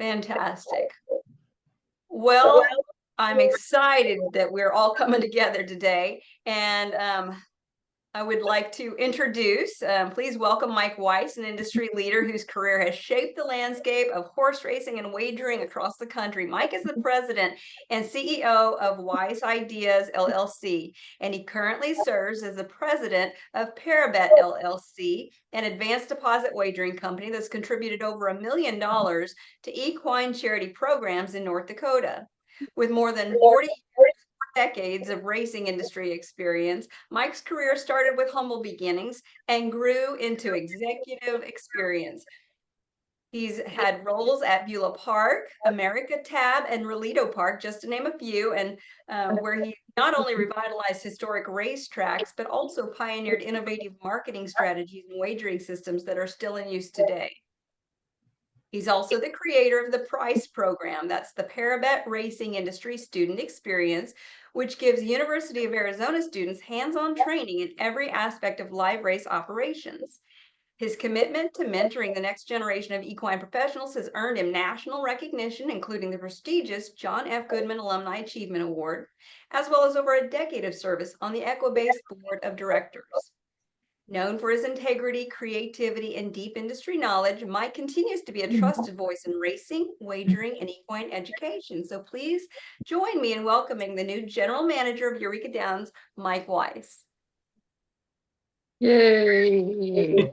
Fantastic. Well, I'm excited that we're all coming together today. And I would like to introduce, please welcome Mike Weiss, an industry leader whose career has shaped the landscape of horse racing and wagering across the country. Mike is the president and CEO of Weiss Ideas LLC, and he currently serves as the president of Parabet LLC, an advanced deposit wagering company that's contributed over $1 million to equine charity programs in North Dakota. With more than 40 decades of racing industry experience, Mike's career started with humble beginnings and grew into executive experience. He's had roles at Beulah Park, America Tab, and Relito Park, just to name a few, and where he not only revitalized historic racetracks, but also pioneered innovative marketing strategies and wagering systems that are still in use today. He's also the creator of the PRICE program. That's the Parabet Racing Industry Student Experience, which gives University of Arizona students hands-on training in every aspect of live race operations. His commitment to mentoring the next generation of equine professionals has earned him national recognition, including the prestigious John F. Goodman Alumni Achievement Award, as well as over a decade of service on the Equibase Board of Directors. Known for his integrity, creativity, and deep industry knowledge, Mike continues to be a trusted voice in racing, wagering, and equine education. So please join me in welcoming the new general manager of Eureka Downs, Mike Weiss. Yay!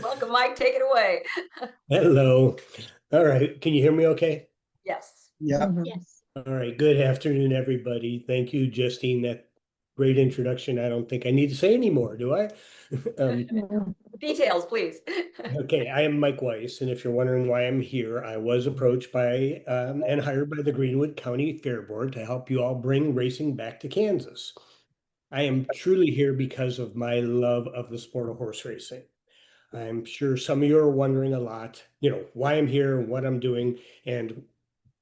Welcome, Mike. Take it away. Hello. All right. Can you hear me okay? Yes. Yeah. Yes. All right. Good afternoon, everybody. Thank you, Justine. That great introduction. I don't think I need to say any more, do I? Details, please. Okay. I am Mike Weiss, and if you're wondering why I'm here, I was approached by and hired by the Greenwood County Fair Board to help you all bring racing back to Kansas. I am truly here because of my love of the sport of horse racing. I'm sure some of you are wondering a lot, why I'm here, what I'm doing, and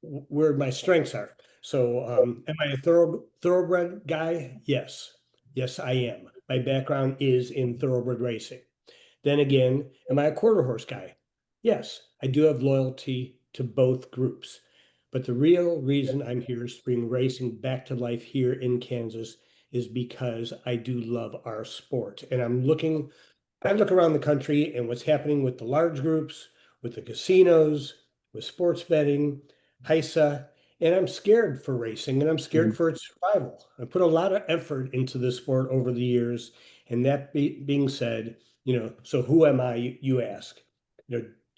where my strengths are. So, am I a thoroughbred guy? Yes. Yes, I am. My background is in thoroughbred racing. Then again, am I a quarter horse guy? Yes, I do have loyalty to both groups. But the real reason I'm here is to bring racing back to life here in Kansas is because I do love our sport. And I look around the country and what's happening with the large groups, with the casinos, with sports betting, HISA, and I'm scared for racing and I'm scared for its survival. I put a lot of effort into this sport over the years. And that being said, so who am I, you ask?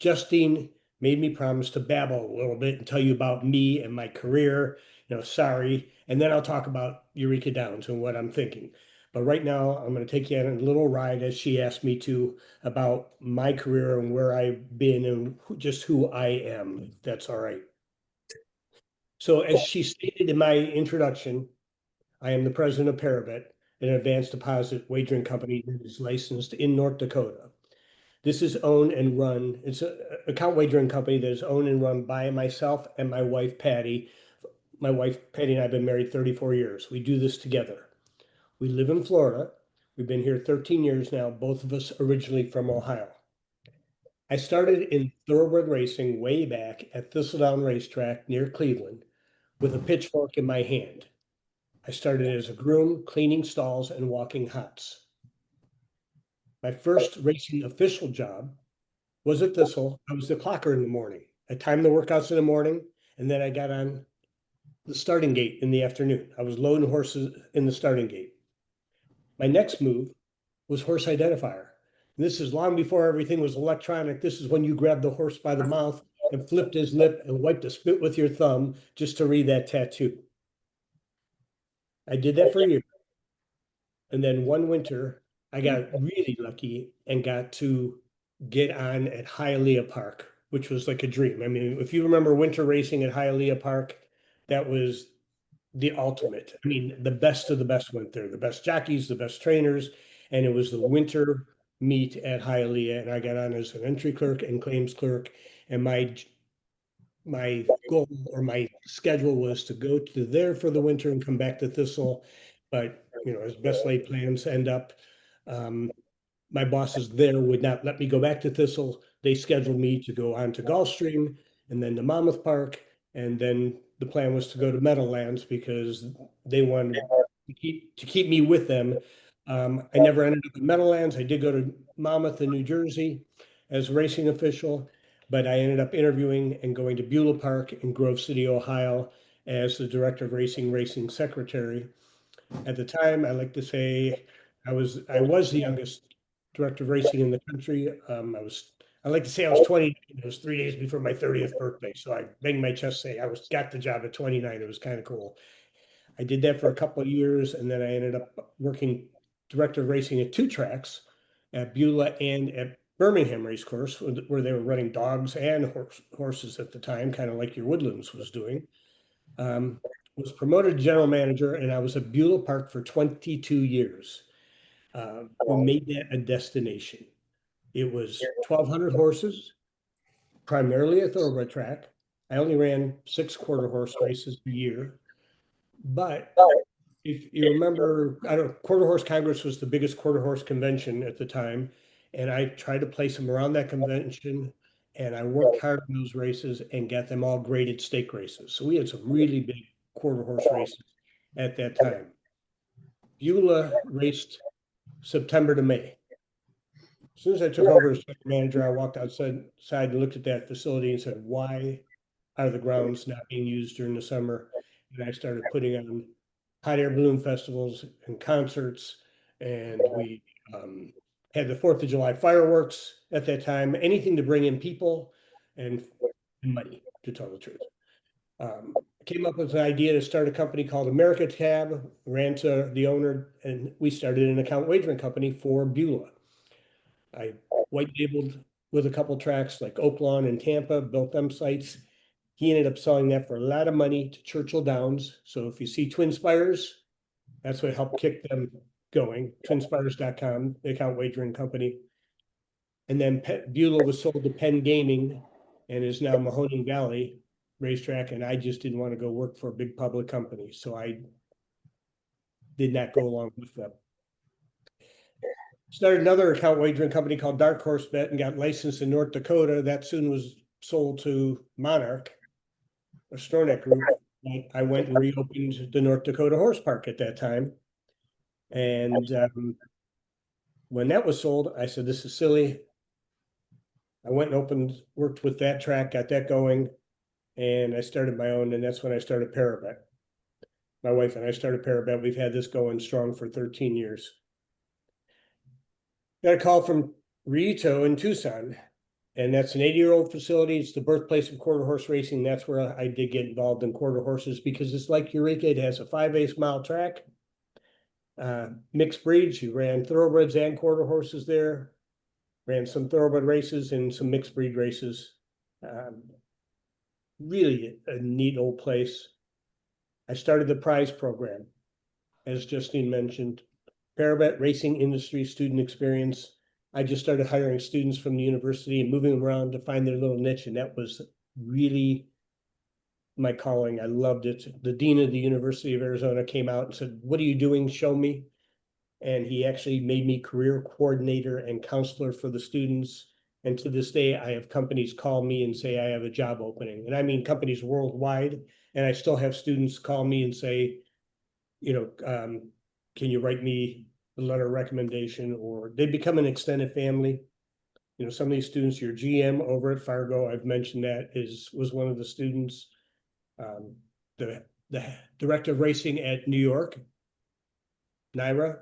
Justine made me promise to babble a little bit and tell you about me and my career, sorry. And then I'll talk about Eureka Downs and what I'm thinking. But right now, I'm going to take you on a little ride, as she asked me to, about my career and where I've been and just who I am, if that's all right. So as she stated in my introduction, I am the president of Parabet, an advanced deposit wagering company that is licensed in North Dakota. This is owned and run, it's an account wagering company that is owned and run by myself and my wife, Patty. My wife, Patty, and I have been married 34 years. We do this together. We live in Florida. We've been here 13 years now, both of us originally from Ohio. I started in thoroughbred racing way back at Thistledown Racetrack near Cleveland with a pitchfork in my hand. I started as a groom, cleaning stalls and walking hots. My first racing official job was at Thistle. I was the clocker in the morning. I timed the workouts in the morning, and then I got on the starting gate in the afternoon. I was loading horses in the starting gate. My next move was horse identifier. And this is long before everything was electronic. This is when you grabbed the horse by the mouth and flipped his lip and wiped the spit with your thumb just to read that tattoo. I did that for a year. And then one winter, I got really lucky and got to get on at Hialeah Park, which was like a dream. I mean, if you remember winter racing at Hialeah Park, that was the ultimate. I mean, the best of the best went there, the best jockeys, the best trainers, and it was the winter meet at Hialeah, and I got on as an entry clerk and claims clerk, and my goal or my schedule was to go to there for the winter and come back to Thistle, but as best laid plans end up, my bosses there would not let me go back to Thistle. They scheduled me to go on to Gulfstream and then to Monmouth Park, and then the plan was to go to Meadowlands because they wanted to keep me with them. I never ended up in Meadowlands. I did go to Monmouth in New Jersey as a racing official, but I ended up interviewing and going to Beulah Park in Grove City, Ohio, as the director of racing secretary. At the time, I like to say I was the youngest director of racing in the country. I like to say I was 20. It was 3 days before my 30th birthday, so I banged my chest, say got the job at 29. It was kind of cool. I did that for a couple of years, and then I ended up working director of racing at two tracks, at Beulah and at Birmingham Race Course, where they were running dogs and horses at the time, kind of like your Woodlands was doing. Um, was promoted to general manager, and I was at Beulah Park for 22 years. We made that a destination. It was 1,200 horses, primarily a thoroughbred track. I only ran 6 quarter horse races a year, but if you remember, I don't Quarter Horse Congress was the biggest quarter horse convention at the time, and I tried to place them around that convention, and I worked hard on those races and got them all graded stake races. So we had some really big quarter horse races at that time. Beulah raced September to May. As soon as I took over as manager, I walked outside and looked at that facility and said, "Why are the grounds not being used during the summer?" And I started putting on hot air balloon festivals and concerts, and we had the 4th of July fireworks at that time, anything to bring in people and money, to tell the truth. I came up with an idea to start a company called America Tab, ran to the owner, and we started an account wagering company for Beulah. I white labeled with a couple tracks like Oaklawn and Tampa, built them sites. He ended up selling that for a lot of money to Churchill Downs. So if you see Twin Spires, that's what helped kick them going. Twinspires.com, the account wagering company. And then Beulah was sold to Penn Gaming and is now Mahoning Valley Racetrack. And I just didn't want to go work for a big public company. So I did not go along with them. Started another account wagering company called Dark Horse Bet and got licensed in North Dakota. That soon was sold to Monarch, a Stornet group. I went and reopened the North Dakota Horse Park at that time. And when that was sold, I said, "This is silly." I went and worked with that track, got that going, and I started my own. And that's when I started Parabet. My wife and I started Parabet. We've had this going strong for 13 years. Got a call from Rito in Tucson, and that's an 80-year-old facility. It's the birthplace of quarter horse racing. That's where I did get involved in quarter horses because it's like Eureka. It has a 5/8 mile track, mixed breeds. You ran thoroughbreds and quarter horses there, ran some thoroughbred races and some mixed breed races. Really a neat old place. I started the prize program, as Justine mentioned. Parabet Racing Industry Student Experience. I just started hiring students from the university and moving them around to find their little niche, and that was really my calling. I loved it. The dean of the University of Arizona came out and said, "What are you doing? Show me." And he actually made me career coordinator and counselor for the students. And to this day, I have companies call me and say I have a job opening. And I mean companies worldwide. And I still have students call me and say, can you write me a letter of recommendation? Or they become an extended family. Some of these students, your GM over at Fargo, I've mentioned that was one of the students. The director of racing at New York, Naira,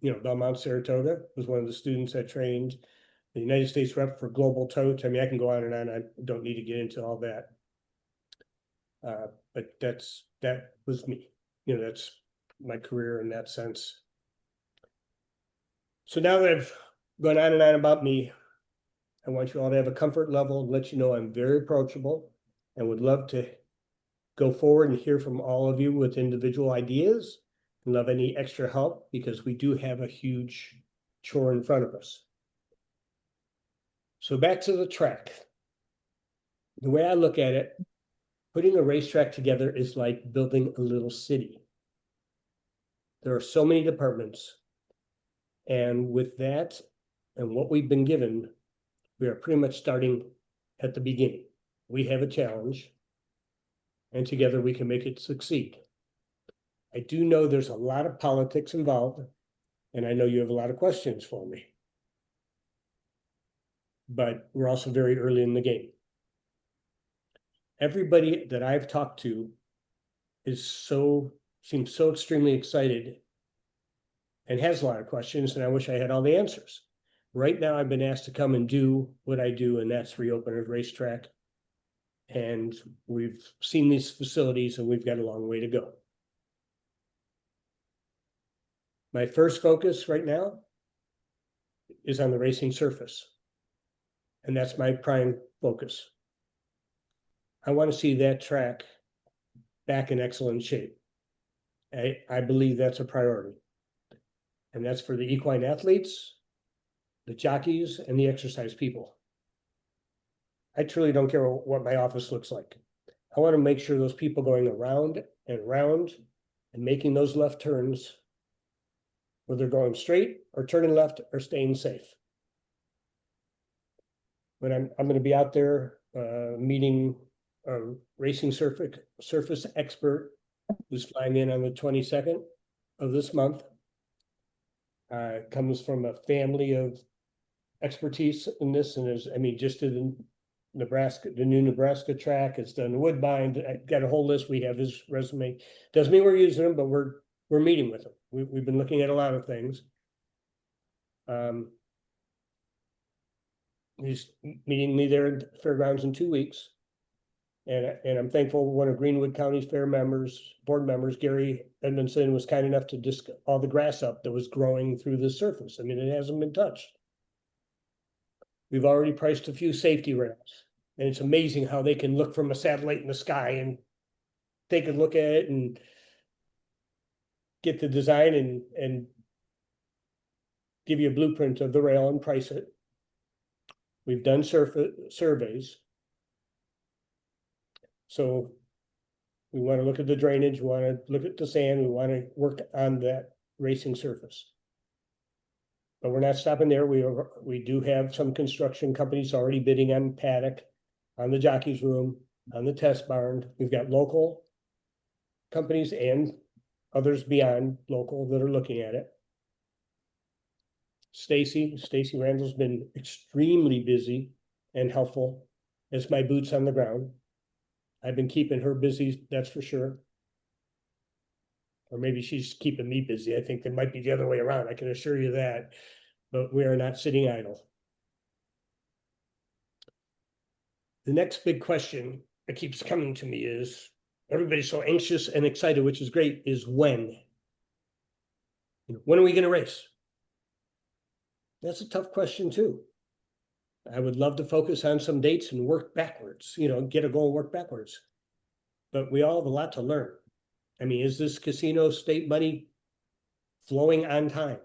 Belmont Saratoga, was one of the students I trained. The United States rep for Global Tote. I mean, I can go on and on. I don't need to get into all that. But that was me. That's my career in that sense. So now that I've gone on and on about me, I want you all to have a comfort level and let you know I'm very approachable and would love to go forward and hear from all of you with individual ideas and love any extra help because we do have a huge chore in front of us. So back to the track. The way I look at it, putting a racetrack together is like building a little city. There are so many departments. And with that and what we've been given, we are pretty much starting at the beginning. we have a challenge, and together we can make it succeed. I do know there's a lot of politics involved, and I know you have a lot of questions for me. But we're also very early in the game. Everybody that I've talked to seems so extremely excited and has a lot of questions, and I wish I had all the answers. Right now, I've been asked to come and do what I do, and that's reopen a racetrack. And we've seen these facilities, and we've got a long way to go. My first focus right now is on the racing surface, and that's my prime focus. I want to see that track back in excellent shape. I believe that's a priority. And that's for the equine athletes, the jockeys, and the exercise people. I truly don't care what my office looks like. I want to make sure those people going around and around and making those left turns, whether they're going straight or turning left, are staying safe. But I'm going to be out there meeting a racing surface expert who's flying in on the 22nd of this month. Comes from a family of expertise in this, and is, I mean, just did the new Nebraska track. It's done Woodbine. I got a whole list. We have his resume. Doesn't mean we're using him, but we're meeting with him. We've been looking at a lot of things. He's meeting me there at Fairgrounds in 2 weeks. And I'm thankful one of Greenwood County's board members, Gary Edmondson, was kind enough to disc all the grass up that was growing through the surface. I mean, it hasn't been touched. We've already priced a few safety rails, and it's amazing how they can look from a satellite in the sky and take a look at it and get the design and give you a blueprint of the rail and price it. We've done surveys. So we want to look at the drainage, we want to look at the sand, we want to work on that racing surface. But we're not stopping there. We do have some construction companies already bidding on paddock, on the jockey's room, on the test barn. We've got local companies and others beyond local that are looking at it. Stacy Randall's been extremely busy and helpful as my boots on the ground. I've been keeping her busy, that's for sure. Or maybe she's keeping me busy. I think it might be the other way around. I can assure you that. But we are not sitting idle. The next big question that keeps coming to me is, everybody's so anxious and excited, which is great, is when? When are we going to race? That's a tough question too. I would love to focus on some dates and work backwards, get a goal, work backwards. But we all have a lot to learn. I mean, is this casino state money flowing on time?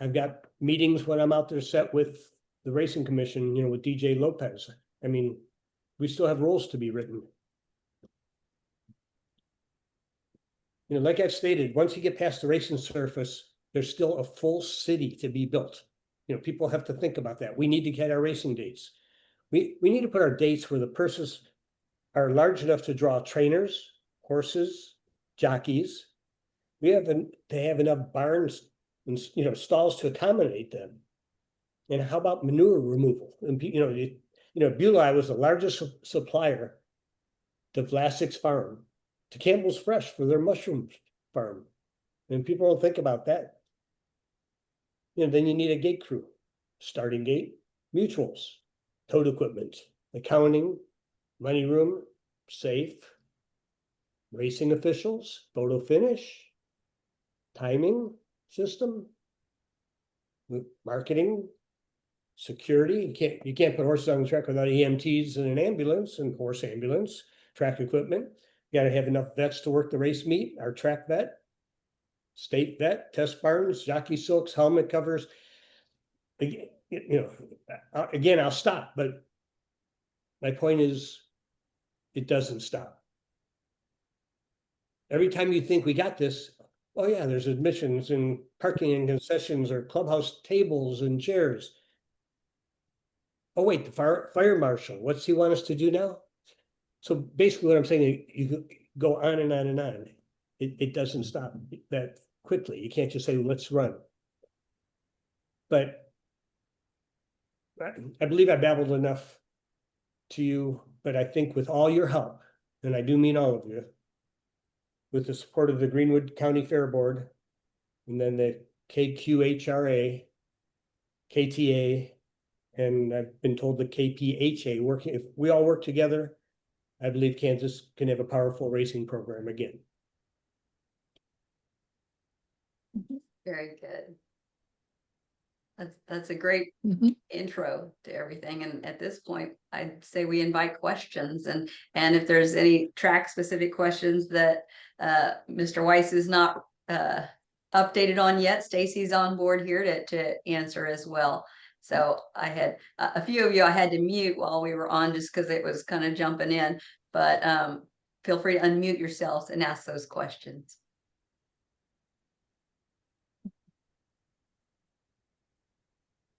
I've got meetings when I'm out there set with the racing commission, with DJ Lopez. I mean, we still have rules to be written. Like I've stated, once you get past the racing surface, there's still a full city to be built. People have to think about that. We need to get our racing dates. We need to put our dates where the purses are large enough to draw trainers, horses, jockeys. We have to have enough barns and stalls to accommodate them. And how about manure removal? And Beulah was the largest supplier to Vlasic's farm, to Campbell's Fresh for their mushroom farm. And people don't think about that. Then you need a gate crew, starting gate, mutuals, tote equipment, accounting, money room, safe, racing officials, photo finish, timing system, marketing, security. You can't put horses on the track without EMTs and an ambulance and horse ambulance, track equipment. You got to have enough vets to work the race meet, our track vet, state vet, test barns, jockey silks, helmet covers. Again, I'll stop, but my point is, it doesn't stop. Every time you think we got this, oh yeah, there's admissions and parking and concessions or clubhouse tables and chairs. Oh, wait, the fire marshal, what's he want us to do now? So basically what I'm saying, you go on and on and on. It doesn't stop that quickly. You can't just say, let's run. But I believe I babbled enough to you, but I think with all your help, and I do mean all of you, with the support of the Greenwood County Fair Board, and then the KQHRA, KTA, and I've been told the KPHA, working, if we all work together, I believe Kansas can have a powerful racing program again. Very good. That's a great intro to everything. And at this point, I'd say we invite questions, and if there's any track specific questions that Mr. Weiss is not updated on yet, Stacy's on board here to answer as well. So I had a few of you I had to mute while we were on just because it was kind of jumping in, but feel free to unmute yourselves and ask those questions.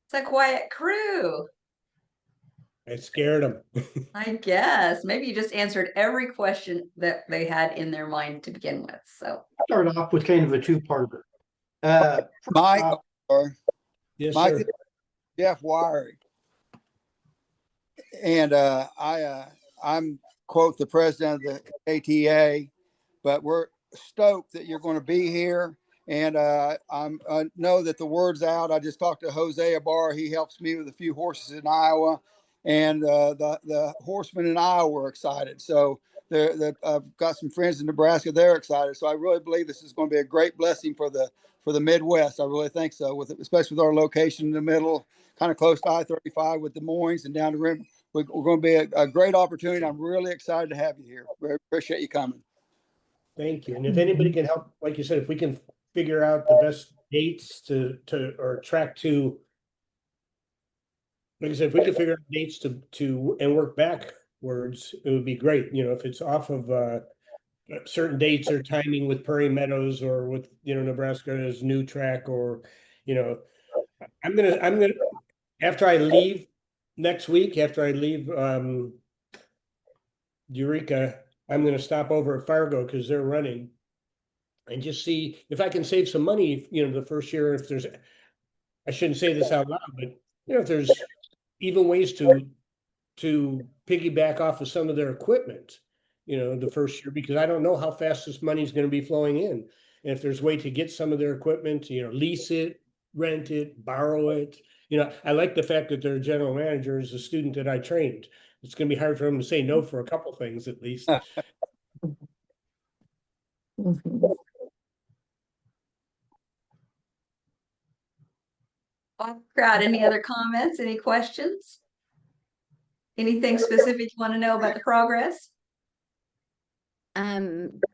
It's a quiet crew. I scared them. I guess maybe you just answered every question that they had in their mind to begin with. So Start off with kind of a two-parter. Mike, Yes, Mike, sir. Jeff Wiry, and I'm quote the president of the ATA, but we're stoked that you're going to be here. And I know that the word's out. I just talked to Jose Abar. He helps me with a few horses in Iowa, and the horsemen in Iowa were excited. So I've got some friends in Nebraska. They're excited. So I really believe this is going to be a great blessing for the Midwest. I really think so, especially with our location in the middle, kind of close to I-35 with Des Moines and down the rim. We're going to be a great opportunity. I'm really excited to have you here. Very appreciate you coming. Thank you. And if anybody can help, like you said, if we can figure out the best dates or track to, like I said, if we can figure out dates to and work backwards, it would be great. You know, if it's off of certain dates or timing with Prairie Meadows or with, Nebraska's new track, or, I'm gonna, after I leave next week, after I leave Eureka, I'm gonna stop over at Fargo because they're running and just see if I can save some money, the first year. If there's, I shouldn't say this out loud, but if there's even ways to piggyback off of some of their equipment, the first year, because I don't know how fast this money is going to be flowing in. And if there's a way to get some of their equipment, lease it, rent it, borrow it. I like the fact that their general manager is a student that I trained. It's going to be hard for him to say no for a couple things at least. crowd, any other comments, any questions? Anything specific you want to know about the progress?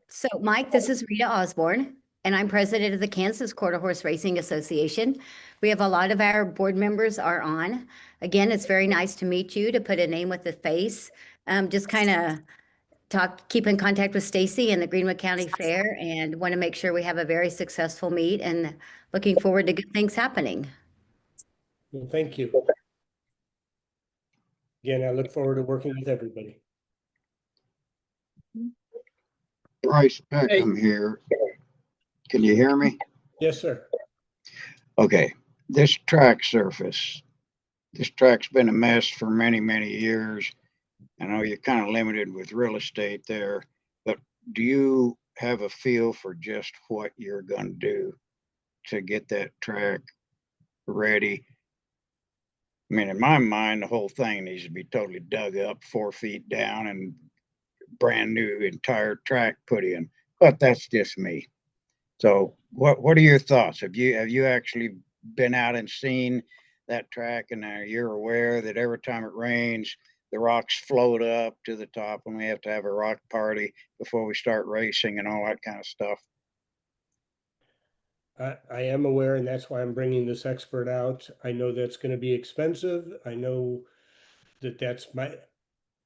So Mike, this is Rita Osborne, and I'm president of the Kansas Quarter Horse Racing Association. We have a lot of our board members are on. Again, it's very nice to meet you, to put a name with a face. Just kind of keep in contact with Stacy and the Greenwood County Fair, and want to make sure we have a very successful meet, and looking forward to good things happening. Well, thank you. Again, I look forward to working with everybody. Bryce Peckham here. Can you hear me? Yes, sir. Okay. This track's been a mess for many, many years. I know you're kind of limited with real estate there, but do you have a feel for just what you're going to do to get that track ready? I mean, in my mind, the whole thing needs to be totally dug up 4 feet down and brand new entire track put in, but that's just me. So what are your thoughts? Have you actually been out and seen that track, and you're aware that every time it rains, the rocks float up to the top and we have to have a rock party before we start racing and all that kind of stuff? I am aware, and that's why I'm bringing this expert out. I know that's going to be expensive. I know that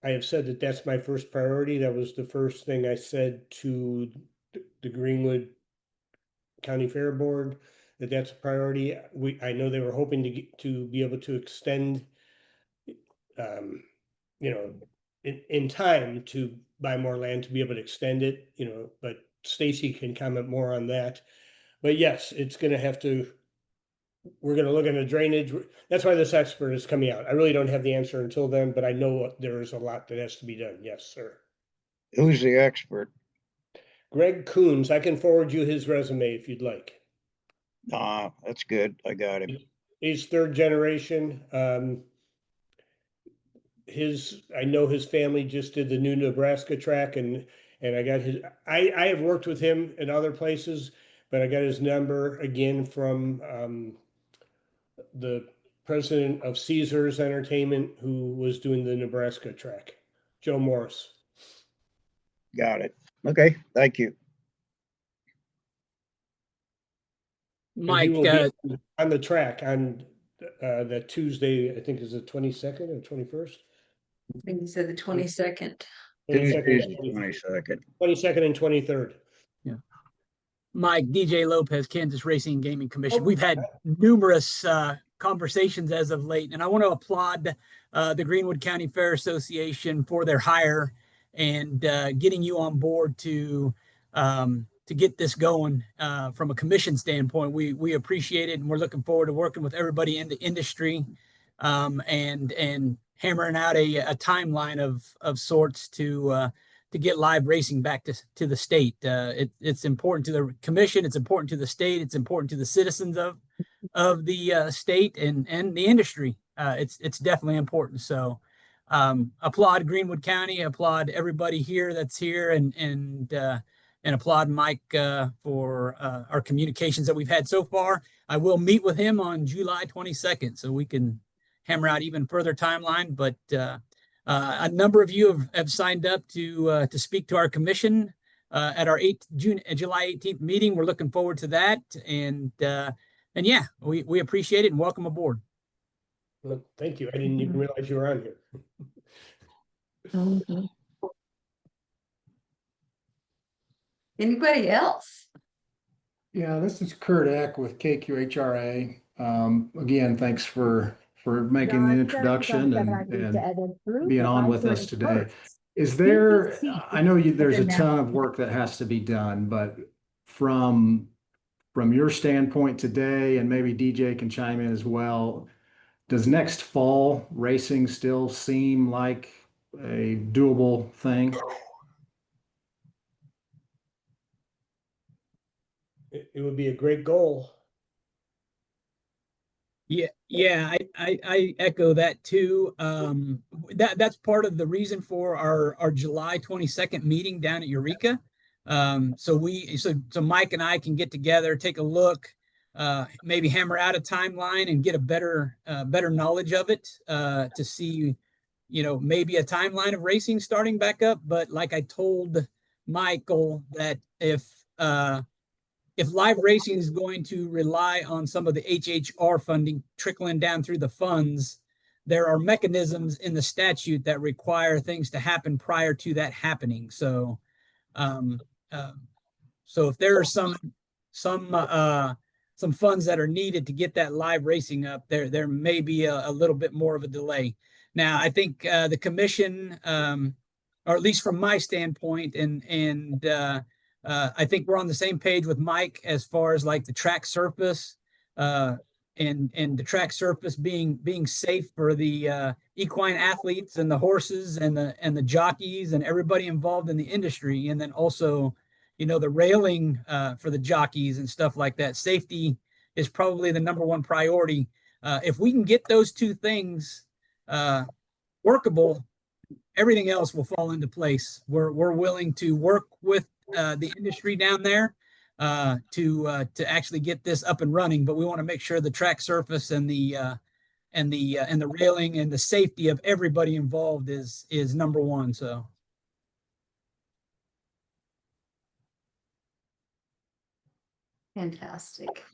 I have said that that's my first priority. That was the first thing I said to the Greenwood County Fair Board, that's a priority. I know they were hoping to be able to extend you know, in time to buy more land to be able to extend it, you know, but Stacy can comment more on that. But yes, it's gonna have to, we're gonna look into drainage. That's why this expert is coming out. I really don't have the answer until then, but I know there is a lot that has to be done. Yes, sir. Who's the expert? Greg Coons, I can forward you his resume if you'd like. That's good. I got him. He's third generation. I know his family just did the new Nebraska track, and I got his, I have worked with him in other places, but I got his number again from the president of Caesars Entertainment, who was doing the Nebraska track, Joe Morris. Got it. Okay, thank you. And he Mike, will be on the track on that Tuesday, I think is the 22nd or 21st. I think you said the 22nd. Tuesday's the 22nd. 22nd and 23rd. Mike, DJ Lopez, Kansas Racing and Gaming Commission. We've had numerous conversations as of late, and I want to applaud the Greenwood County Fair Association for their hire and getting you on board to get this going from a commission standpoint. We appreciate it, and we're looking forward to working with everybody in the industry and hammering out a timeline of sorts to get live racing back to the state. It's important to the commission. It's important to the state. It's important to the citizens of the state and the industry. It's definitely important. So applaud Greenwood County, applaud everybody here that's here, and applaud Mike for our communications that we've had so far. I will meet with him on July 22nd, so we can hammer out even further timeline. But a number of you have signed up to speak to our commission at our July 18th meeting. We're looking forward to that, and yeah, we appreciate it and welcome aboard. Well, thank you. I didn't even realize you were on here. Anybody else? Yeah, this is Kurt Eck with KQHRA. Again, thanks for making the introduction and being on with us today. Is there, I know there's a ton of work that has to be done, but from your standpoint today, and maybe DJ can chime in as well, does next fall racing still seem like a doable thing? It would be a great goal. Yeah, I echo that too. That's part of the reason for our July 22nd meeting down at Eureka. So Mike and I can get together, take a look, maybe hammer out a timeline and get a better knowledge of it to see, maybe a timeline of racing starting back up. But like I told Michael, that if live racing is going to rely on some of the HHR funding trickling down through the funds, there are mechanisms in the statute that require things to happen prior to that happening. So, so if there are some funds that are needed to get that live racing up, there may be a little bit more of a delay. Now, I think the commission, or at least from my standpoint, and I think we're on the same page with Mike as far as like the track surface, and the track surface being safe for the equine athletes and the horses and the jockeys and everybody involved in the industry, and then also, the railing for the jockeys and stuff like that. Safety is probably the number one priority. If we can get those two things workable, everything else will fall into place. We're willing to work with the industry down there to actually get this up and running, but we want to make sure the track surface and the railing and the safety of everybody involved is number one. So Fantastic.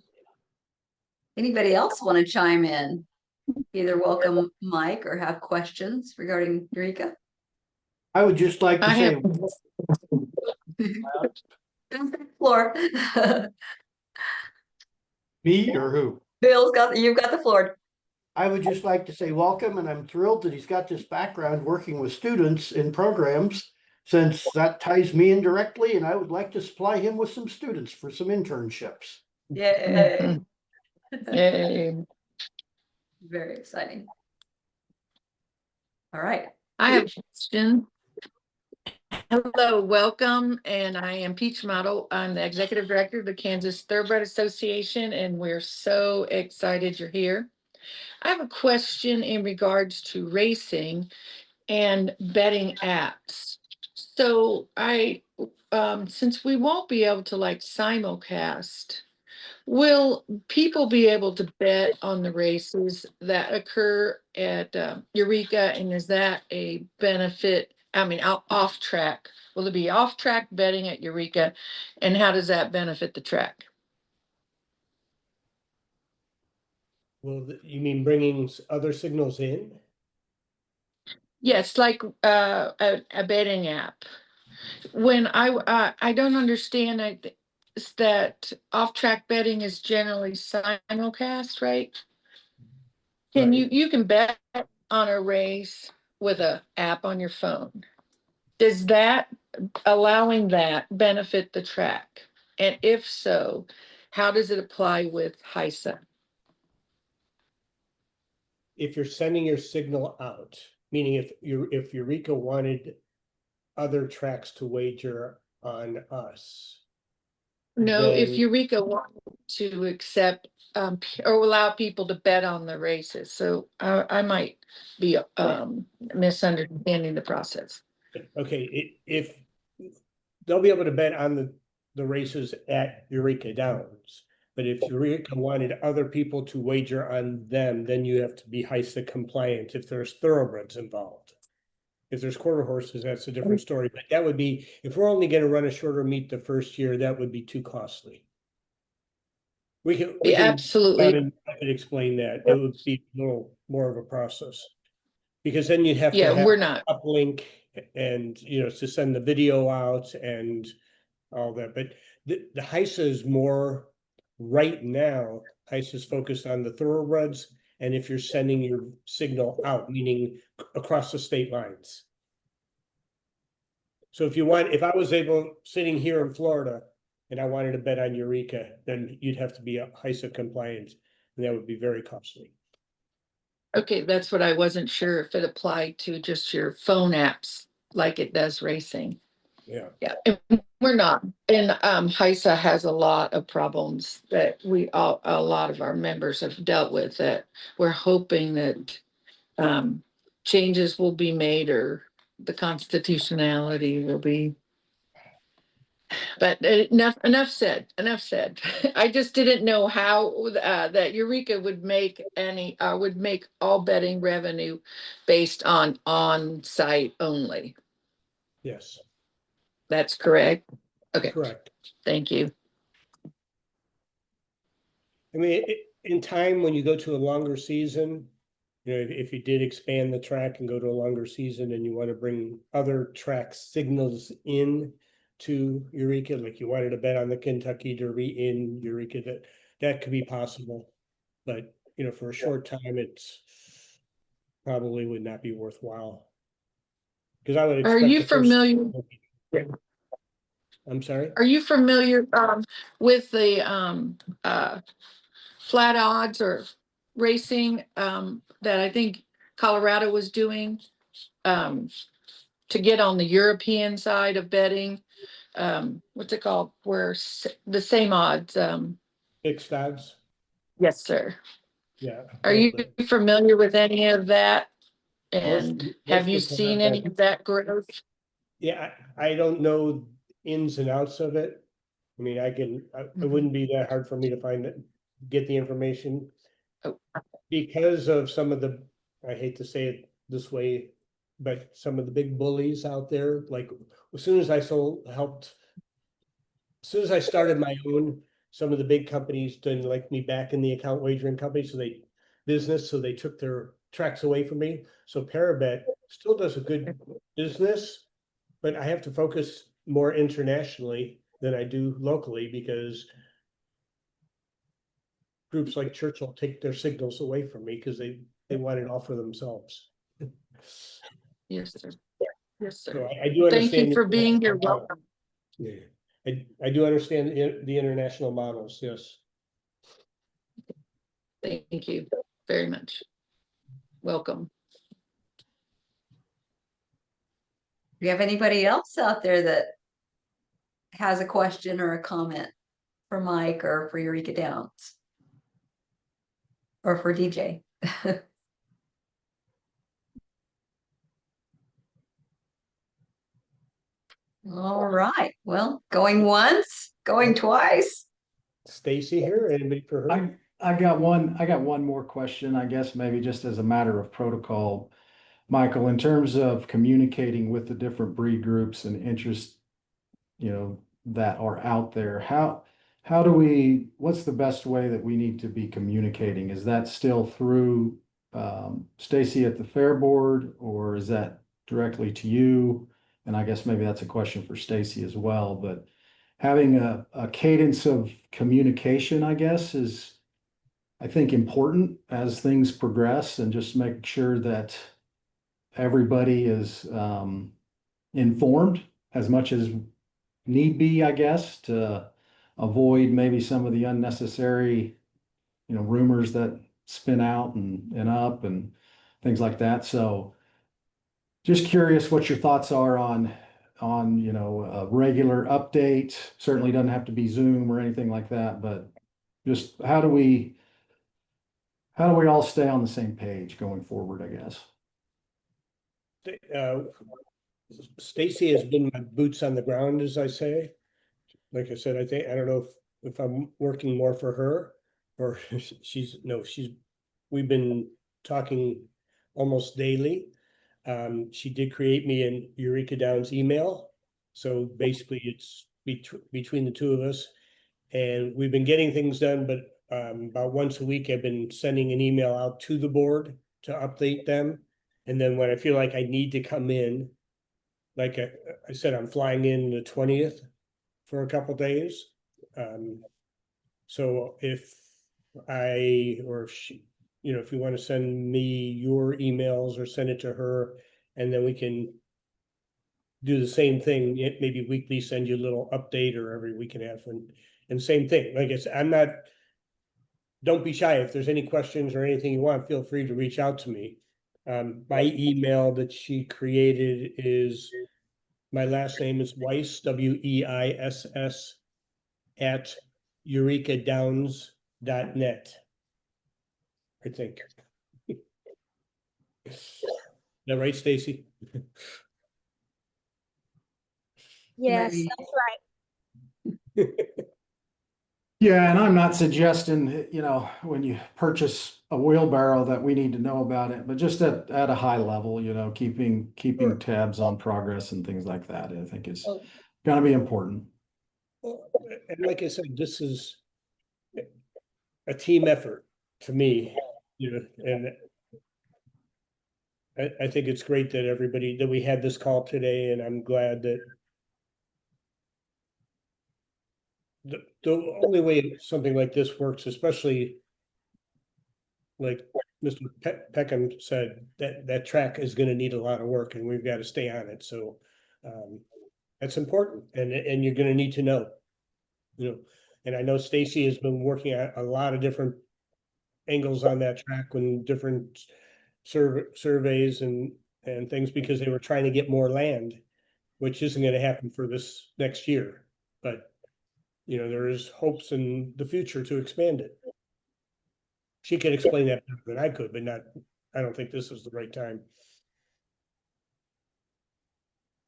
Anybody else want to chime in? Either welcome Mike or have questions regarding Eureka. I would just like to say, Floor. me or who? You've got the floor. I would just like to say welcome, and I'm thrilled that he's got this background working with students in programs, since that ties me in directly, and I would like to supply him with some students for some internships. Yay. Yay. Very exciting. All right. I have a question. Hello, welcome, and I am Peach Model. I'm the Executive Director of the Kansas Thoroughbred Association, and we're so excited you're here. I have a question in regards to racing and betting apps. So since we won't be able to like simulcast, will people be able to bet on the races that occur at Eureka? And is that a benefit? I mean, off track. Will it be off track betting at Eureka? And how does that benefit the track? Well, you mean bringing other signals in? Yes, like a betting app. When I don't understand that off track betting is generally simulcast, right? Can Right. you can bet on a race with a app on your phone? Does that allowing that benefit the track? And if so, how does it apply with HISA? If you're sending your signal out, meaning if Eureka wanted other tracks to wager on us. No, if then- Eureka wanted to accept or allow people to bet on the races. So I might be misunderstanding the process. Okay, if they'll be able to bet on the races at Eureka Downs, but if Eureka wanted other people to wager on them, then you have to be HISA compliant if there's thoroughbreds involved. If there's quarter horses, that's a different story, but that would be, if we're only gonna run a shorter meet the first year, that would be too costly. We can Absolutely. I could explain that. It would be a little more of a process. Because then you'd have to Yeah, have we're not. uplink and, to send the video out and all that. But the HISA is more, right now, HISA is focused on the thoroughbreds. And if you're sending your signal out, meaning across the state lines. So if I was sitting here in Florida and I wanted to bet on Eureka, then you'd have to be a HISA compliant, and that would be very costly. Okay, that's what I wasn't sure if it applied to just your phone apps like it does racing. Yeah. Yeah, and we're not. And HISA has a lot of problems that a lot of our members have dealt with, that we're hoping that changes will be made, or the constitutionality will be. But enough said. I just didn't know how that Eureka would make all betting revenue based on site only. Yes. That's correct. Okay, Correct. thank you. I mean, in time, when you go to a longer season, if you did expand the track and go to a longer season and you want to bring other track signals in to Eureka, like you wanted to bet on the Kentucky Derby in Eureka, that could be possible. But, for a short time, it's probably would not be worthwhile. Because I would expect. Are you familiar? I'm sorry? Are you familiar with the flat odds or racing that I think Colorado was doing to get on the European side of betting? What's it called? Where the same odds. Fixed odds? Yes, sir. Yeah. Are you familiar with any of that? And Most have you of the seen time, any of that growth? Yeah, I don't know ins and outs of it. I mean, it wouldn't be that hard for me to get the information. Oh. Because of some of I hate to say it this way, but some of the big bullies out there, like as soon as I started my own, some of the big companies didn't like me back in the account wagering company, so they took their tracks away from me. So Parabet still does a good business, but I have to focus more internationally than I do locally, because groups like Churchill take their signals away from me because they want it all for themselves. Yes, sir. Yes, So sir. I do Thank you understand. for being here. Welcome. Yeah, I do understand the international models, yes. Thank you very much. Welcome. Do you have anybody else out there that has a question or a comment for Mike or for Eureka Downs? Or for DJ? All right, well, going once, going twice. Stacy here, anybody for her? I got one more question, I guess, maybe just as a matter of protocol. Michael, in terms of communicating with the different breed groups and interests, that are out there, what's the best way that we need to be communicating? Is that still through Stacy at the Fair Board, or is that directly to you? And I guess maybe that's a question for Stacy as well, but having a cadence of communication, I guess, is, I think, important as things progress, and just make sure that everybody is informed as much as need be, I guess, to avoid maybe some of the unnecessary, rumors that spin out and up and things like that. So just curious what your thoughts are on a regular update. Certainly doesn't have to be Zoom or anything like that, but just how do we all stay on the same page going forward, I guess? Stacy has been my boots on the ground, as I say. Like I said, I don't know if I'm working more for her or we've been talking almost daily. She did create me an Eureka Downs email. So basically it's between the two of us, and we've been getting things done, but about once a week I've been sending an email out to the board to update them. And then when I feel like I need to come in, like I said, I'm flying in the 20th for a couple days. So if she, if you want to send me your emails or send it to her, and then we can do the same thing, maybe weekly, send you a little update, or every week and a half, and same thing. Like I said, don't be shy. If there's any questions or anything you want, feel free to reach out to me. My email that she created is, my last name is Weiss, Weiss, at eurekadowns.net. I think. Is that right, Stacy? Yes, Maybe. that's right. Yeah, and I'm not suggesting, when you purchase a wheelbarrow that we need to know about it, but just at a high level, keeping Sure. tabs on progress and things like that, I think is gonna be important. And like I said, this is a team effort to me, and I think it's great that we had this call today, and I'm glad that the only way something like this works, especially like Mr. Peckham said, that track is going to need a lot of work, and we've got to stay on it. So that's important, and you're going to need to know, and I know Stacy has been working at a lot of different angles on that track when different surveys and things, because they were trying to get more land, which isn't going to happen for this next year, but there is hopes in the future to expand it. She could explain that better than I could, but I don't think this is the right time.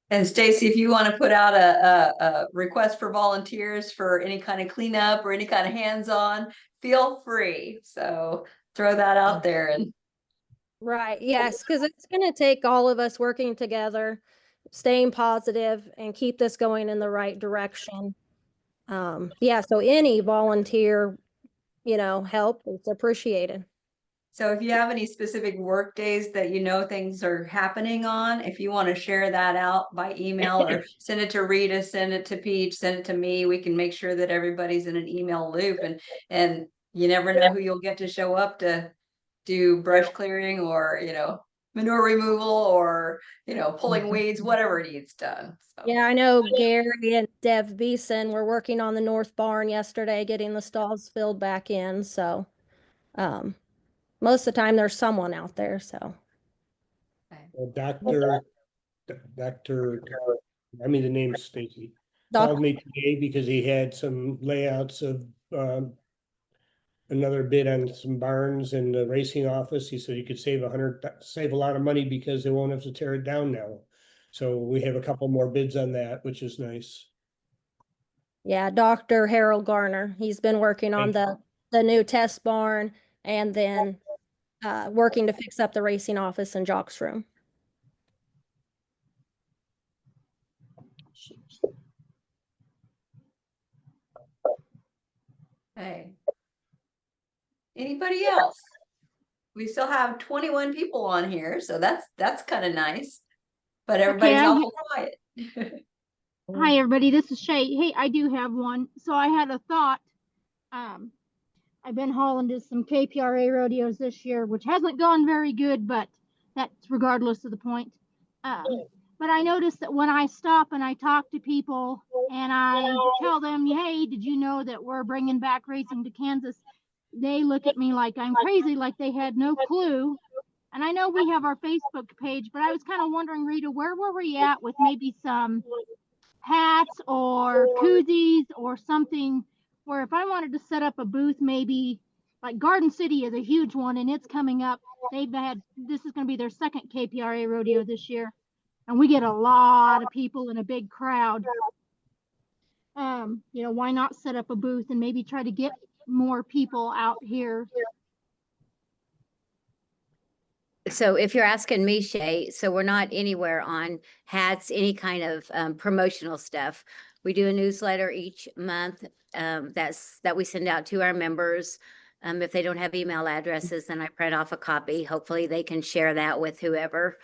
And Stacy, if you want to put out a request for volunteers for any kind of cleanup or any kind of hands-on, feel free. So throw that out there. And Right. Yes, because it's going to take all of us working together, staying positive, and keep this going in the right direction. Yeah, so any volunteer, help, it's appreciated. so if you have any specific work days that things are happening on, if you want to share that out by email or send it to Rita, send it to Peach, send it to me, we can make sure that everybody's in an email loop. And you never know who you'll get to show up to do brush clearing or, manure removal or, pulling weeds, whatever needs done. So. Yeah, I know Gary and Dev Beeson were working on the north barn yesterday, getting the stalls filled back in. So most of the time there's someone out there. So Dr. I mean, the name's Stacy. Called me today because he had some layouts of another bid on some barns in the racing office. He said you could save a lot of money because they won't have to tear it down now. So we have a couple more bids on that, which is nice. yeah, Dr. Harold Garner. He's been working on the new test barn and then working to fix up the racing office and Jock's room. Hey. Anybody else? We still have 21 people on here, so that's kind of nice. But everybody's awful quiet. Hi everybody, this is Shay. Hey, I do have one. So I had a thought. I've been hauling to some KPRA rodeos this year, which hasn't gone very good, but that's regardless of the point. But I noticed that when I stop and I talk to people and I tell them, hey, did you know that we're bringing back racing to Kansas? They look at me like I'm crazy, like they had no clue. And I know we have our Facebook page, but I was kind of wondering, Rita, where were we at with maybe some hats or koozies or something where if I wanted to set up a booth, maybe like Garden City is a huge one and it's coming up. This is going to be their second KPRA rodeo this year. And we get a lot of people in a big crowd. Why not set up a booth and maybe try to get more people out here? So if you're asking me, Shay, so we're not anywhere on hats, any kind of promotional stuff. We do a newsletter each month that we send out to our members. If they don't have email addresses, then I print off a copy. Hopefully they can share that with whoever.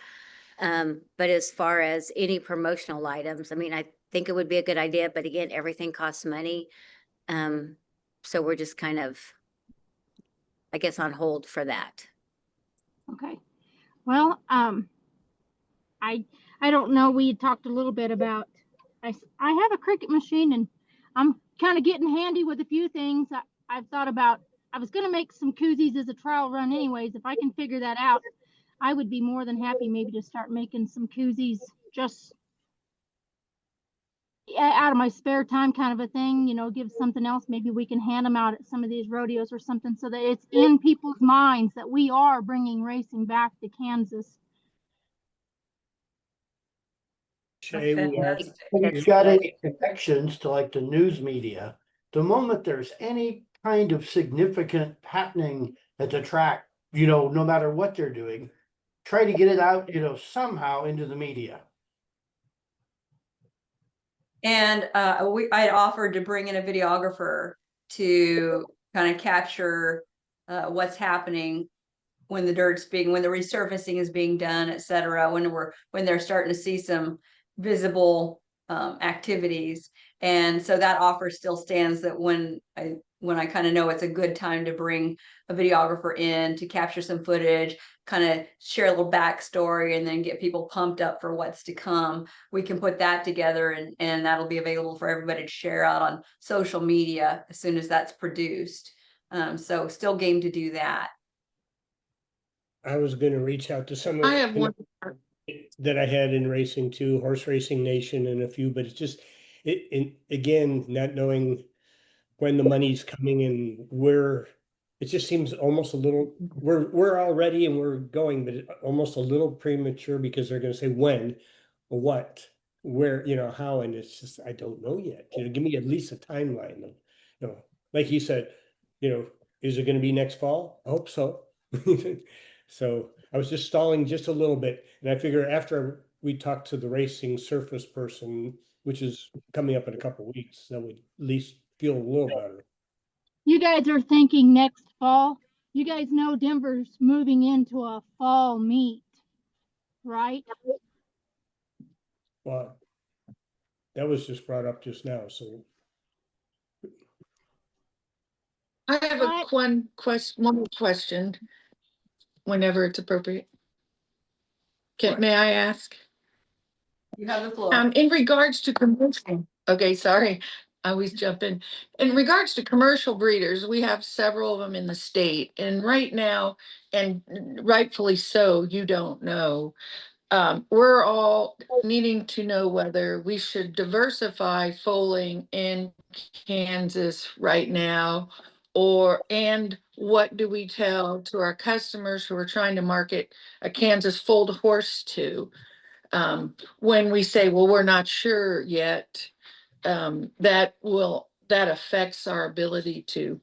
But as far as any promotional items, I mean, I think it would be a good idea, but again, everything costs money. So we're just kind of, I guess, on hold for that. Okay. Well, I don't know. We had talked a little bit about, I have a Cricut machine and I'm kind of getting handy with a few things. I've thought about, I was going to make some koozies as a trial run anyways. If I can figure that out, I would be more than happy maybe to start making some koozies just out of my spare time kind of a thing, give something else. Maybe we can hand them out at some of these rodeos or something so that it's in people's minds that we are bringing racing back to Kansas. Shay, You've got any connections to like the news media? The moment there's any kind of significant happening at the track, no matter what they're doing, try to get it out, somehow into the media. And I offered to bring in a videographer to kind of capture what's happening when the resurfacing is being done, et cetera, when they're starting to see some visible activities. And so that offer still stands, that when I kind of know it's a good time to bring a videographer in to capture some footage, kind of share a little backstory, and then get people pumped up for what's to come, we can put that together and that'll be available for everybody to share out on social media as soon as that's produced. So still game to do that. I was going to reach out to some of I have one. that I had in racing too, Horse Racing Nation and a few, but it's just, again, not knowing when the money's coming and where, it just seems almost a little, we're all ready and we're going, but almost a little premature because they're going to say when, what, where, how, and it's just, I don't know yet. Give me at least a timeline. Like you said, is it going to be next fall? I hope so. So I was just stalling just a little bit, and I figure after we talk to the racing surface person, which is coming up in a couple of weeks, that would at least feel a little better. You guys are thinking next fall. You guys know Denver's moving into a fall meet, right? Well, that was just brought up just now, so. I have a one more question, whenever it's appropriate. Sure. May I ask? You have the floor. In regards to commercial, okay, sorry, I always jump in. In regards to commercial breeders, we have several of them in the state, and right now, and rightfully so, you don't know. We're all needing to know whether we should diversify foaling in Kansas right now, and what do we tell to our customers who are trying to market a Kansas foaled horse to? When we say, well, we're not sure yet, that affects our ability to,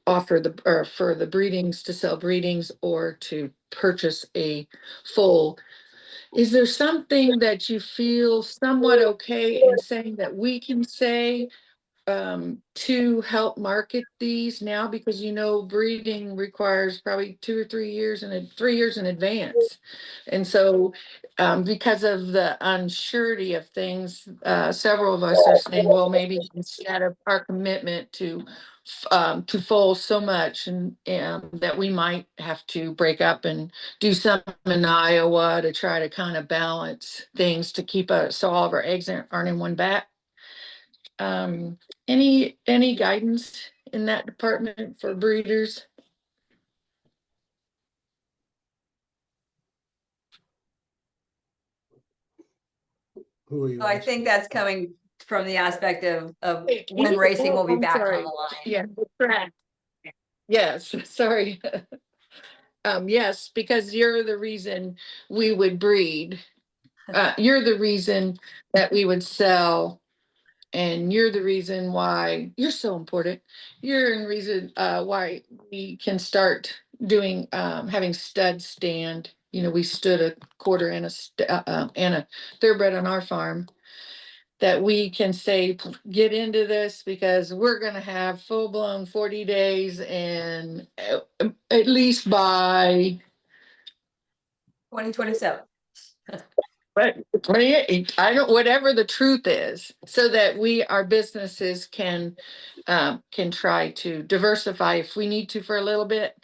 offer or for the breedings, to sell breedings or to purchase a foal. Is there something that you feel somewhat okay in saying that we can say to help market these now? Because breeding requires probably 2 or 3 years and 3 years in advance, and so because of the unsurety of things, several of us are saying, well, maybe instead of our commitment to foal so much, and that we might have to break up and do something in Iowa to try to kind of balance things to keep so all of our eggs aren't in one bat. Any guidance in that department for breeders? Who are you? So I asking? think that's coming from the aspect of when racing will be I'm back sorry. on the line. Yeah, correct. Yes, sorry. Yes, because you're the reason we would breed. You're the reason that we would sell, and you're the reason why you're so important. You're the reason why we can start doing having stud stand. We stood a quarter and a thoroughbred on our farm, that we can say, get into this, because we're going to have full-blown 40 days, and at least by 2027. but 28, whatever the truth is, so that our businesses can try to diversify if we need to for a little bit.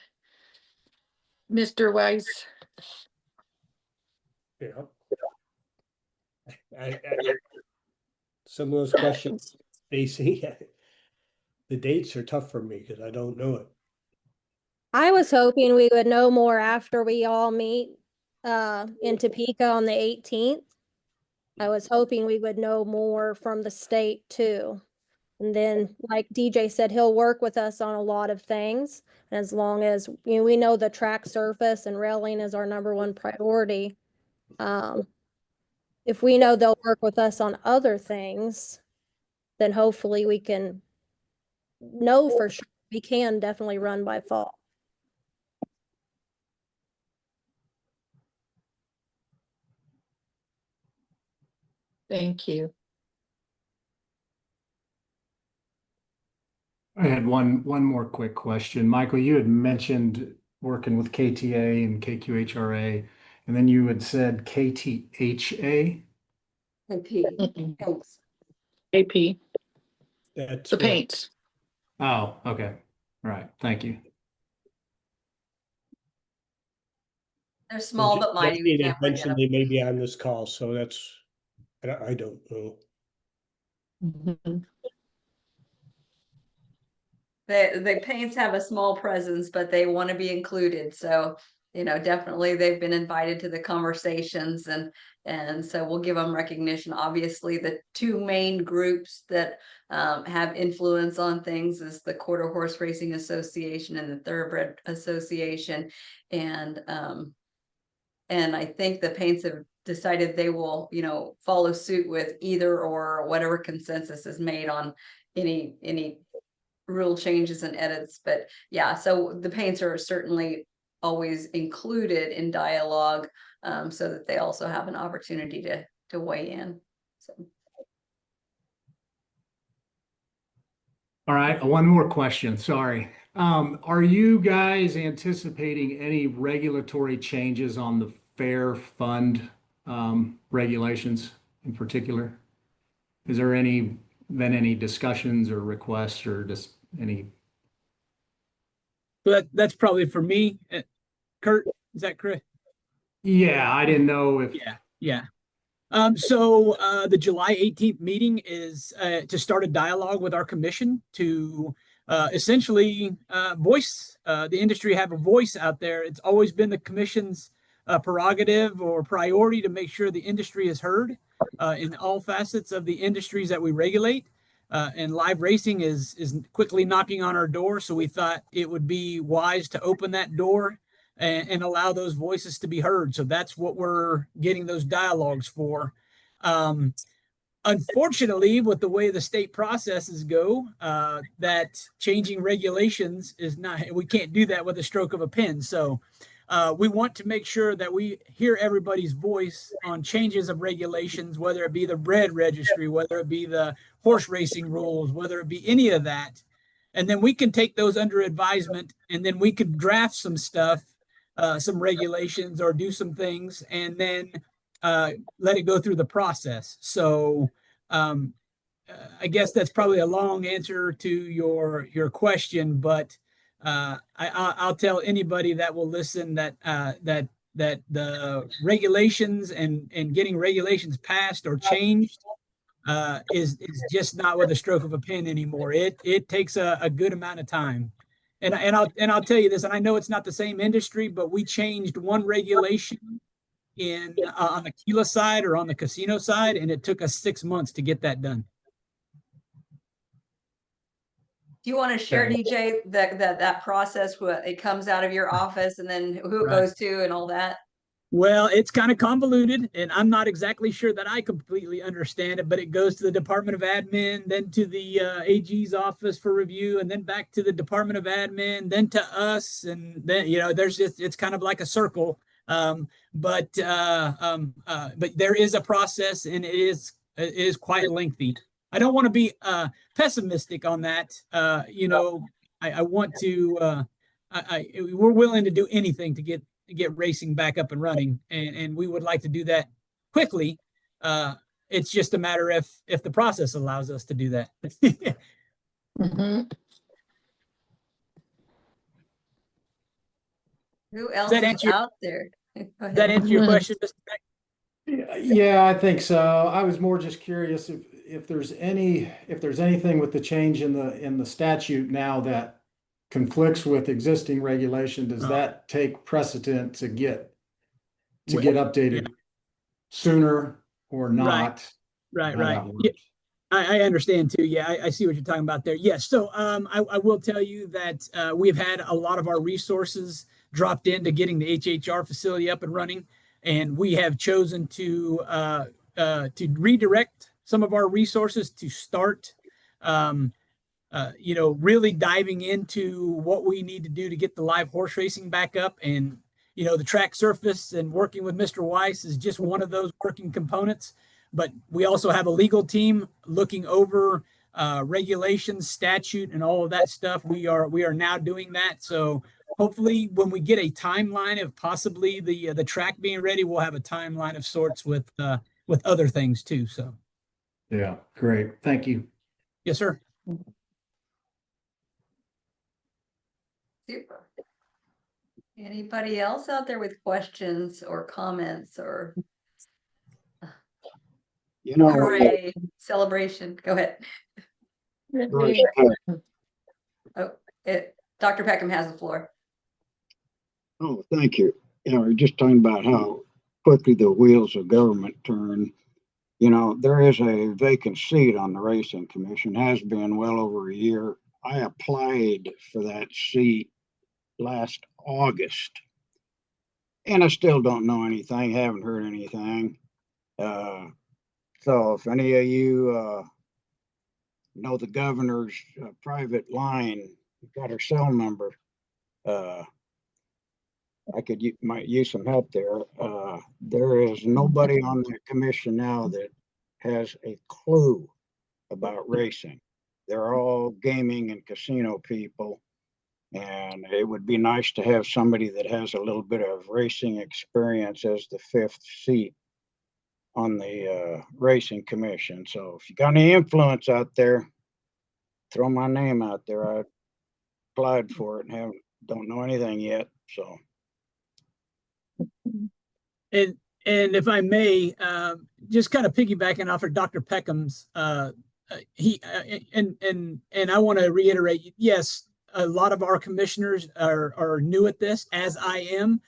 Mr. Weiss. Yeah. Some of those questions, Stacy, the dates are tough for me because I don't know it. I was hoping we would know more after we all meet in Topeka on the 18th. I was hoping we would know more from the state too. And then, like DJ said, he'll work with us on a lot of things. As long as we know the track surface and railing is our #1 priority. If we know they'll work with us on other things, then hopefully we can know for sure we can definitely run by fall. Thank you. I had one more quick question. Michael, you had mentioned working with KTA and KQHRA, and then you had said KTHA. Thanks. AP, That's the what- paints. Oh, okay. All right. Thank you. They're small but mighty. We Jesse can't had forget mentioned them. they may be on this call, so I don't know. Mhm. The paints have a small presence, but they want to be included. So, definitely they've been invited to the conversations, and so we'll give them recognition. Obviously, the two main groups that have influence on things is the Quarter Horse Racing Association and the Thoroughbred Association. And I think the paints have decided they will, follow suit with either or whatever consensus is made on any rule changes and edits. But yeah, so the paints are certainly always included in dialogue, so that they also have an opportunity to weigh in. So. All right, one more question. Sorry. Are you guys anticipating any regulatory changes on the fair fund regulations in particular? Is there been any discussions or requests or just any So that's probably for me. Kurt, is that correct? Yeah, I didn't know if. Yeah. So the July 18th meeting is to start a dialogue with our commission to essentially voice the industry, have a voice out there. It's always been the commission's prerogative or priority to make sure the industry is heard in all facets of the industries that we regulate. And live racing is quickly knocking on our door. So we thought it would be wise to open that door and allow those voices to be heard. So that's what we're getting those dialogues for. Unfortunately, with the way the state processes go, that changing regulations is not, we can't do that with a stroke of a pen. So we want to make sure that we hear everybody's voice on changes of regulations, whether it be the bred registry, whether it be the horse racing rules, whether it be any of that. And then we can take those under advisement, and then we could draft some stuff, some regulations or do some things, and then let it go through the process. So I guess that's probably a long answer to your question, but I'll tell anybody that will listen that that the regulations and getting regulations passed or changed is just not with a stroke of a pen anymore. It takes a good amount of time. And I'll tell you this, and I know it's not the same industry, but we changed one regulation in on the Keela side or on the casino side, and it took us 6 months to get that done. Do you want to share, DJ, that process, what it comes out of your office and then who it goes to and all that? Well, it's kind of convoluted, and I'm not exactly sure that I completely understand it, but it goes to the Department of Admin, then to the AG's office for review, and then back to the Department of Admin, then to us, and then, there's just, it's kind of like a circle. But there is a process, and it is quite lengthy. I don't want to be pessimistic on that. I want to, we're willing to do anything to get racing back up and running, and we would like to do that quickly. It's just a matter if the process allows us to do that. Mm-hmm. Who else is out there? Does that answer your question, Mr. Beck? Yeah, I think so. I was more just curious if there's anything with the change in the statute now that conflicts with existing regulation. Does that take precedent to get updated sooner or not? Right. Yeah, I understand too. Yeah, I see what you're talking about there. Yes. So I will tell you that we've had a lot of our resources dropped into getting the HHR facility up and running, and we have chosen to redirect some of our resources to start really diving into what we need to do to get the live horse racing back up. And the track surface and working with Mr. Weiss is just one of those working components. But we also have a legal team looking over regulations, statute, and all of that stuff. We are now doing that. So hopefully when we get a timeline of possibly the track being ready, we'll have a timeline of sorts with other things too. So yeah, great. Thank you. Yes, sir. Super. Anybody else out there with questions or comments or hooray, celebration? Go ahead. Dr. Peckham has the floor. Oh, thank you. We're just talking about how quickly the wheels of government turn. There is a vacant seat on the Racing Commission, has been well over a year. I applied for that seat last August, and I still don't know anything, haven't heard anything. So if any of you know the governor's private line, got her cell number, I might use some help there. There is nobody on the commission now that has a clue about racing. They're all gaming and casino people, and it would be nice to have somebody that has a little bit of racing experience as the fifth seat on the Racing Commission. So if you got any influence out there, throw my name out there. I applied for it and haven't don't know anything yet, so. And if I may, just kind of piggybacking off of Dr. Peckham's, and I want to reiterate, yes, a lot of our commissioners are new at this, as I am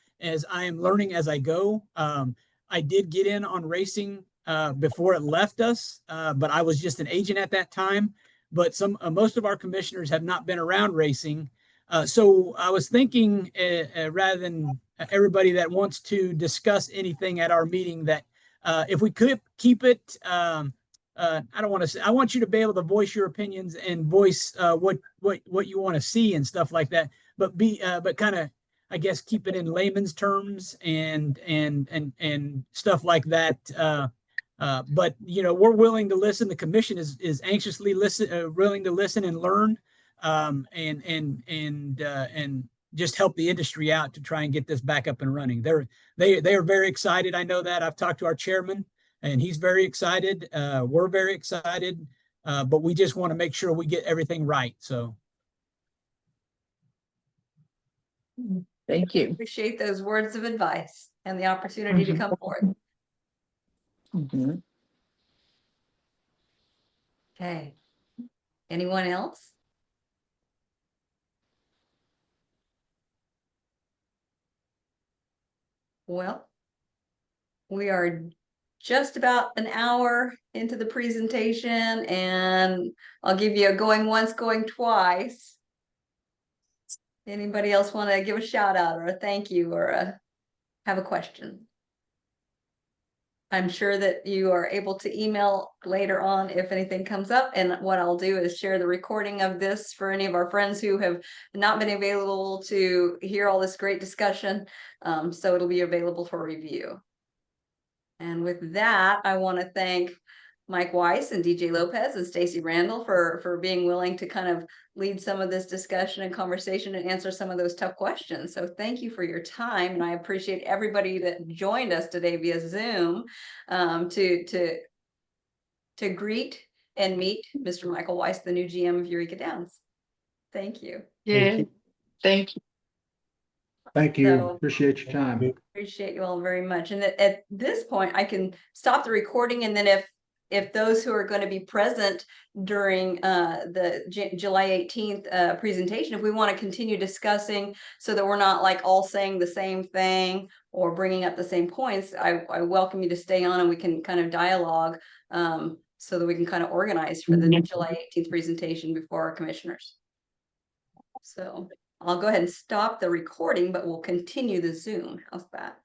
learning as I go. I did get in on racing before it left us, but I was just an agent at that time. But most of our commissioners have not been around racing. So I was thinking, rather than everybody that wants to discuss anything at our meeting, that if we could keep it, I don't want to say, I want you to be able to voice your opinions and voice what you want to see and stuff like that, but kind of, I guess, keep it in layman's terms and stuff like that. But we're willing to listen. The commission is anxiously willing to listen and learn, and just help the industry out to try and get this back up and running. They are very excited. I know that. I've talked to our chairman, and he's very excited. We're very excited, but we just want to make sure we get everything right. So, Thank you. Appreciate those words of advice and the opportunity to come forward. Okay. Anyone else? Well, we are just about an hour into the presentation, and I'll give you a going once, going twice. Anybody else want to give a shout out or a thank you or have a question? I'm sure that you are able to email later on if anything comes up. And what I'll do is share the recording of this for any of our friends who have not been available to hear all this great discussion. So it'll be available for review. And with that, I want to thank Mike Weiss and DJ Lopez and Stacy Randall for being willing to kind of lead some of this discussion and conversation and answer some of those tough questions. So thank you for your time. And I appreciate everybody that joined us today via Zoom to greet and meet Mr. Michael Weiss, the new GM of Eureka Downs. Thank you. Yeah. Thank you. Thank you. So, Appreciate your time. appreciate you all very much. And at this point, I can stop the recording, and then if those who are going to be present during the July 18th presentation, if we want to continue discussing so that we're not like all saying the same thing or bringing up the same points, I welcome you to stay on and we can kind of dialogue so that we can kind of organize for the July 18th presentation before our commissioners. So I'll go ahead and stop the recording, but we'll continue the Zoom. How's that?